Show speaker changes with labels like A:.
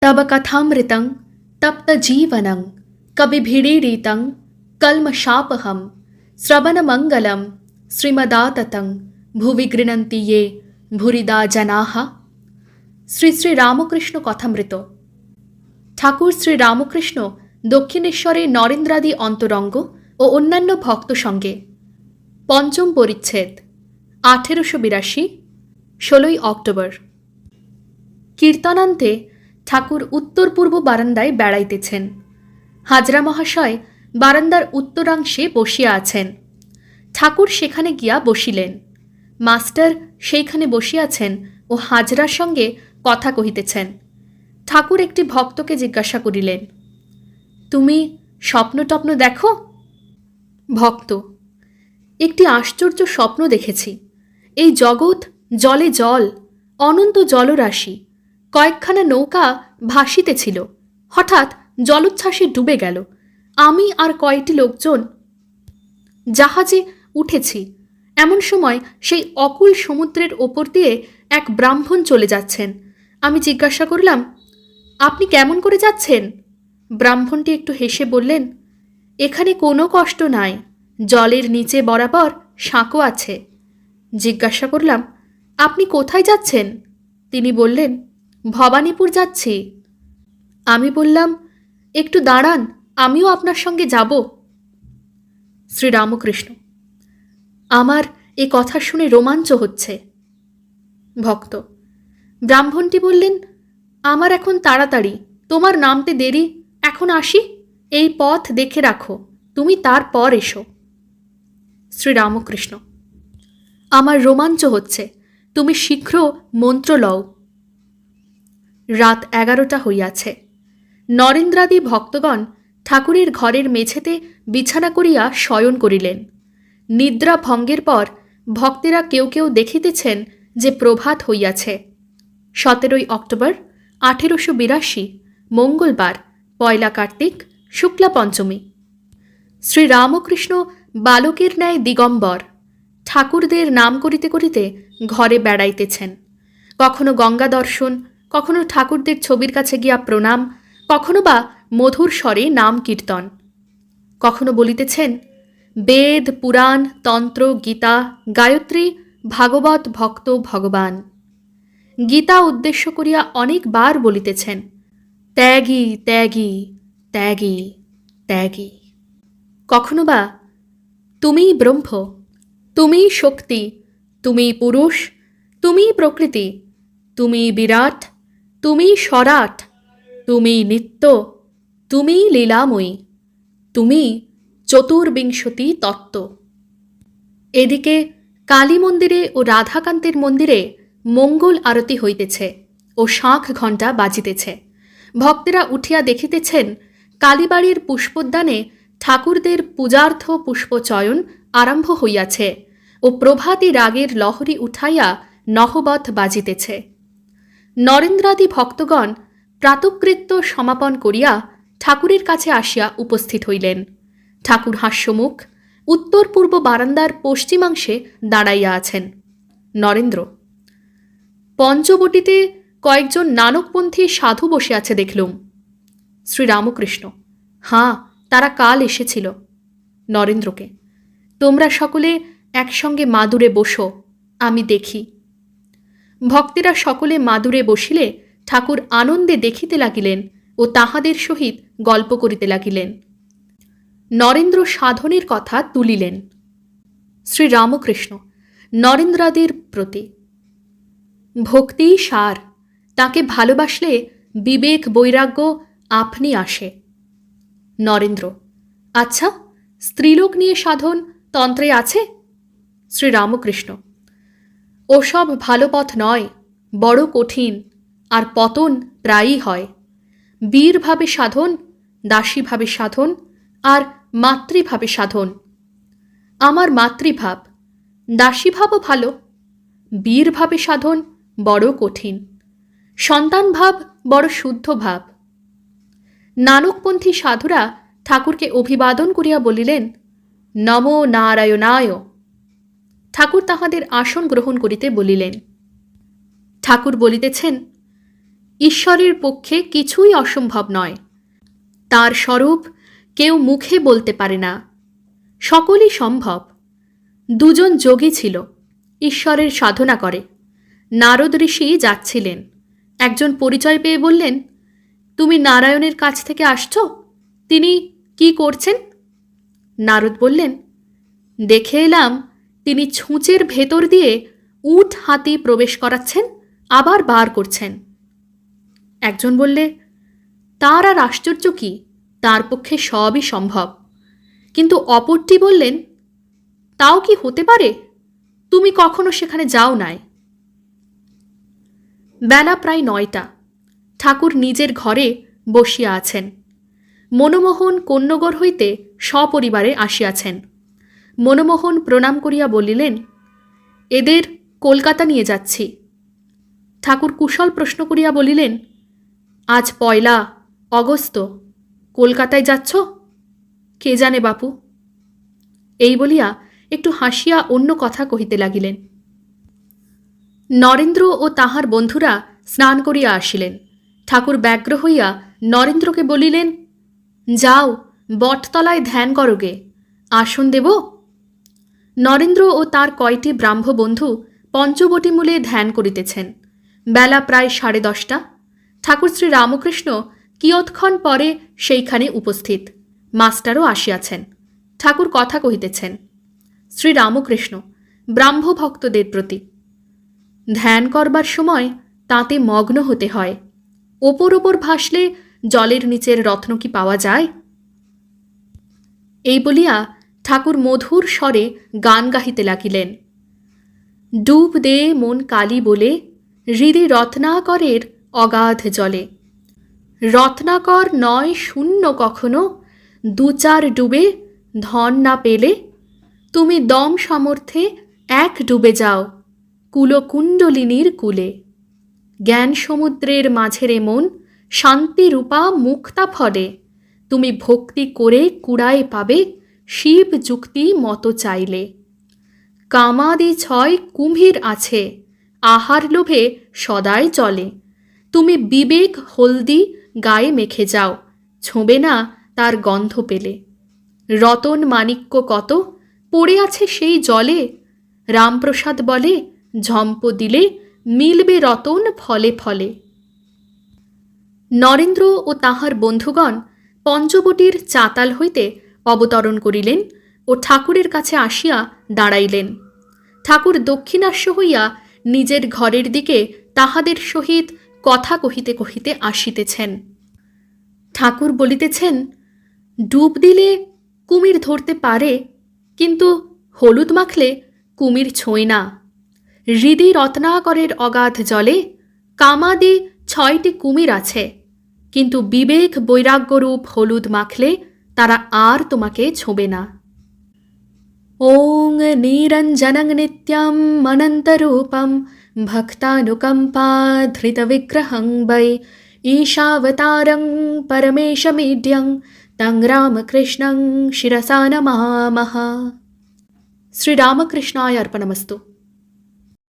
A: तब कथामृतं तप्तजीवनं कविभिरीडितं कल्मषापहं श्रवणमङ्गलं श्रीमदाततं भुवि गृह्णन्ति ये भूरिदा जनाः। শ্রী শ্রী রামকৃষ্ণ কথামৃত। ঠাকুর শ্রী রামকৃষ্ণ দক্ষিণেশ্বরে নরেন্দ্রাদি অন্তরঙ্গ ও অন্যান্য ভক্ত সঙ্গে। পঞ্চম পরিচ্ছেদ, 1882, 16ই অক্টোবর। কীর্তনান্তে ঠাকুর উত্তর পূর্ব বারান্দায় বেড়াইতেছেন। হাজরা মহাশয় বারান্দার উত্তরাংশে বসিয়া আছেন। ঠাকুর সেখানে গিয়া বসিলেন। মাস্টার সেইখানে বসিয়াছেন ও হাজরার সঙ্গে কথা কহিতেছেন। ঠাকুর একটি ভক্তকে জিজ্ঞাসা করিলেন, তুমি স্বপ্ন টপ্ন দেখো? ভক্ত, একটি আশ্চর্য স্বপ্ন দেখেছি। এই জগৎ জলে জল, অনন্ত জলরাশি, কয়েকখানা নৌকা ভাসিতেছিল, হঠাৎ জলোচ্ছ্বাসে ডুবে গেল। আমি আর কয়েকটি লোকজন জাহাজে উঠেছি। এমন সময় সেই অকুল সমুদ্রের ওপর দিয়ে এক ব্রাহ্মণ চলে যাচ্ছেন। আমি জিজ্ঞাসা করলাম, আপনি কেমন করে যাচ্ছেন? ব্রাহ্মণটি একটু হেসে বললেন, এখানে কোনো কষ্ট নাই, জলের নিচে বরাবর সাঁকো আছে। জিজ্ঞাসা করলাম, আপনি কোথায় যাচ্ছেন? তিনি বললেন, ভবানীপুর যাচ্ছি। আমি বললাম, একটু দাঁড়ান, আমিও আপনার সঙ্গে যাব। শ্রীরামকৃষ্ণ, আমার এ কথা শুনে রোমাঞ্চ হচ্ছে। ভক্ত, ব্রাহ্মণটি বললেন, আমার এখন তাড়াতাড়ি, তোমার নামতে দেরি, এখন আসি, এই পথ দেখে রাখো, তুমি তারপর এসো। শ্রীরামকৃষ্ণ, আমার রোমাঞ্চ হচ্ছে, তুমি শীঘ্র মন্ত্র লও। রাত 11টা হইয়াছে। নরেন্দ্রাদি ভক্তগণ ঠাকুরের ঘরের মেঝেতে বিছানা করিয়া শয়ন করিলেন। নিদ্রা ভঙ্গের পর ভক্তেরা কেউ কেউ দেখিতেছেন যে প্রভাত হইয়াছে। 17ই অক্টোবর 1882, মঙ্গলবার, পয়লা কার্তিক, শুক্লা পঞ্চমী। শ্রীরামকৃষ্ণ বালকের ন্যায় দিগম্বর ঠাকুরদের নাম করিতে করিতে ঘরে বেড়াইতেছেন। কখনো গঙ্গা দর্শন, কখনো ঠাকুরদের ছবির কাছে গিয়া প্রণাম, কখনো বা মধুর স্বরে নাম কীর্তন। কখনো বলিতেছেন, বেদ, পুরাণ, তন্ত্র, গীতা, গায়ত্রী, ভাগবত, ভক্ত, ভগবান। গীতা উদ্দেশ্য করিয়া অনেকবার বলিতেছেন, ত্যাগী ত্যাগী ত্যাগী ত্যাগী। কখনো বা, তুমিই ব্রহ্ম, তুমিই শক্তি, তুমিই পুরুষ, তুমিই প্রকৃতি, তুমিই বিরাট, তুমিই স্বরাট, তুমিই নিত্য, তুমিই লীলাময়ী, তুমি চতুর্বিংশতি তত্ত্ব। এদিকে কালী মন্দিরে ও রাধাকান্তের মন্দিরে মঙ্গল আরতি হইতেছে ও শাঁখ ঘণ্টা বাজিতেছে। ভক্তেরা উঠিয়া দেখিতেছেন, কালীবাড়ির পুষ্পোদ্যানে ঠাকুরদের পূজার্থ পুষ্পচয়ন আরম্ভ হইয়াছে ও প্রভাতী রাগের লহরী উঠাইয়া নহবৎ বাজিতেছে। নরেন্দ্রাদি ভক্তগণ প্রাতকৃত্য সমাপন করিয়া ঠাকুরের কাছে আসিয়া উপস্থিত হইলেন। ঠাকুর হাস্যমুখ উত্তর পূর্ব বারান্দার পশ্চিমাংশে দাঁড়াইয়া আছেন। নরেন্দ্র, পঞ্চবটিতে কয়েকজন নানকপন্থী সাধু বসে আছে দেখলুম। শ্রীরামকৃষ্ণ, হাঁ, তারা কাল এসেছিল। নরেন্দ্রকে, তোমরা সকলে একসঙ্গে মাদুরে বসো, আমি দেখি। ভক্তেরা সকলে মাদুরে বসিলে ঠাকুর আনন্দে দেখিতে লাগিলেন ও তাহাদের সহিত গল্প করিতে লাগিলেন। নরেন্দ্র সাধনের কথা তুলিলেন। শ্রীরামকৃষ্ণ নরেন্দ্রাদির প্রতি, ভক্তিই সার, তাকে ভালোবাসলে বিবেক বৈরাগ্য আপনি আসে। নরেন্দ্র, আচ্ছা, স্ত্রীলোক নিয়ে সাধন তন্ত্রে আছে? শ্রীরামকৃষ্ণ, ওসব ভালো পথ নয়, বড় কঠিন, আর পতন প্রায়ই হয়। বীরভাবে সাধন, দাসীভাবে সাধন, আর মাতৃভাবে সাধন। আমার মাতৃভাব, দাসীভাবও ভালো। বীরভাবে সাধন বড় কঠিন, সন্তান ভাব বড় শুদ্ধ ভাব। নানকপন্থী সাধুরা ঠাকুরকে অভিবাদন করিয়া বলিলেন, নমো নারায়ণায়। ঠাকুর তাহাদের আসন গ্রহণ করিতে বলিলেন। ঠাকুর বলিতেছেন, ঈশ্বরের পক্ষে কিছুই অসম্ভব নয়। তার স্বরূপ কেউ মুখে বলতে পারে না, সকলই সম্ভব। দুজন যোগী ছিল, ঈশ্বরের সাধনা করে। নারদ ঋষি যাচ্ছিলেন। একজন পরিচয় পেয়ে বললেন, তুমি নারায়ণের কাছ থেকে আসছো? তিনি কি করছেন? নারদ বললেন, দেখে এলাম তিনি ছুঁচের ভেতর দিয়ে উট হাতি প্রবেশ করাচ্ছেন, আবার বার করছেন। একজন বললে, তার আর আশ্চর্য কি, তার পক্ষে সবই সম্ভব। কিন্তু অপরটি বললেন, তাও কি হতে পারে? তুমি কখনো সেখানে যাও নাই। বেলা প্রায় 9টা। ঠাকুর নিজের ঘরে বসিয়া আছেন। মনমোহন কন্যগর হইতে সপরিবারে আসিয়াছেন। মনমোহন প্রণাম করিয়া বলিলেন, এদের কলকাতা নিয়ে যাচ্ছি। ঠাকুর কুশল প্রশ্ন করিয়া বলিলেন, আজ 1 অগস্ট, কলকাতায় যাচ্ছ? কে জানে বাপু। এই বলিয়া একটু হাসিয়া অন্য কথা কহিতে লাগিলেন। নরেন্দ্র ও তাহার বন্ধুরা স্নান করিয়া আসিলেন। ঠাকুর ব্যগ্র হইয়া নরেন্দ্রকে বলিলেন, যাও বটতলায় ধ্যান করোগে, আসন দেব? নরেন্দ্র ও তার কয়টি ব্রাহ্ম বন্ধু পঞ্চবটী মূলে ধ্যান করিতেছেন। বেলা প্রায় 10:30। ঠাকুর শ্রী রামকৃষ্ণ কিয়ৎক্ষণ পরে সেইখানে উপস্থিত। মাস্টারও আসিয়াছেন। ঠাকুর কথা কহিতেছেন। শ্রী রামকৃষ্ণ ব্রাহ্ম ভক্তদের প্রতি, ধ্যান করবার সময় তাতে মগ্ন হতে হয়। ওপর ওপর ভাসলে জলের নিচের রত্ন কি পাওয়া যায়? এই বলিয়া ঠাকুর মধুর স্বরে গান গাহিতে লাগিলেন। ডুব দে মন কালী বলে, হৃদি রত্নাকরের অগাধ জলে। রত্নাকর নয় শূন্য কখনো, 2-4 ডুবে ধন না পেলে। তুমি দম সামর্থ্যে 1 ডুবে যাও, কুলকুণ্ডলিনীর কূলে। জ্ঞান সমুদ্রের মাঝেরে মন, শান্তি রূপা মুক্তা ফলে। তুমি ভক্তি করে কুড়ায় পাবে, শিব যুক্তি মতো চাইলে। কামাদি 6 কুম্ভীর আছে, আহার লোভে সদাই চলে। তুমি বিবেক হলদি গায়ে মেখে যাও, ছোঁবে না তার গন্ধ পেলে। রতন মাণিক্য কত পড়ে আছে সেই জলে, রামপ্রসাদ বলে ঝম্প দিলে মিলবে রতন ফলে ফলে। নরেন্দ্র ও তাহার বন্ধুগণ পঞ্চবটির চাতাল হইতে অবতরণ করিলেন ও ঠাকুরের কাছে আসিয়া দাঁড়াইলেন। ঠাকুর দক্ষিণাস্য হইয়া নিজের ঘরের দিকে তাহাদের সহিত কথা কহিতে কহিতে আসিতেছেন। ঠাকুর বলিতেছেন, ডুব দিলে কুমির ধরতে পারে, কিন্তু হলুদ মাখলে কুমির ছোঁয় না। হৃদি রত্নাকরের অগাধ জলে কামাদি 6টি কুমির আছে, কিন্তু বিবেক বৈরাগ্যরূপ হলুদ মাখলে তারা আর তোমাকে ছোঁবে না। ওং নিরঞ্জনং নিত্যম অনন্তরূপম ভক্তানুকম্পা ধৃতবিগ্রহং বৈ ঈশাবতারং পরমেশমীড্যং তং রামকৃষ্ণং শিরসা নমামঃ। শ্রীরামকৃষ্ণায় অর্পণমস্তু।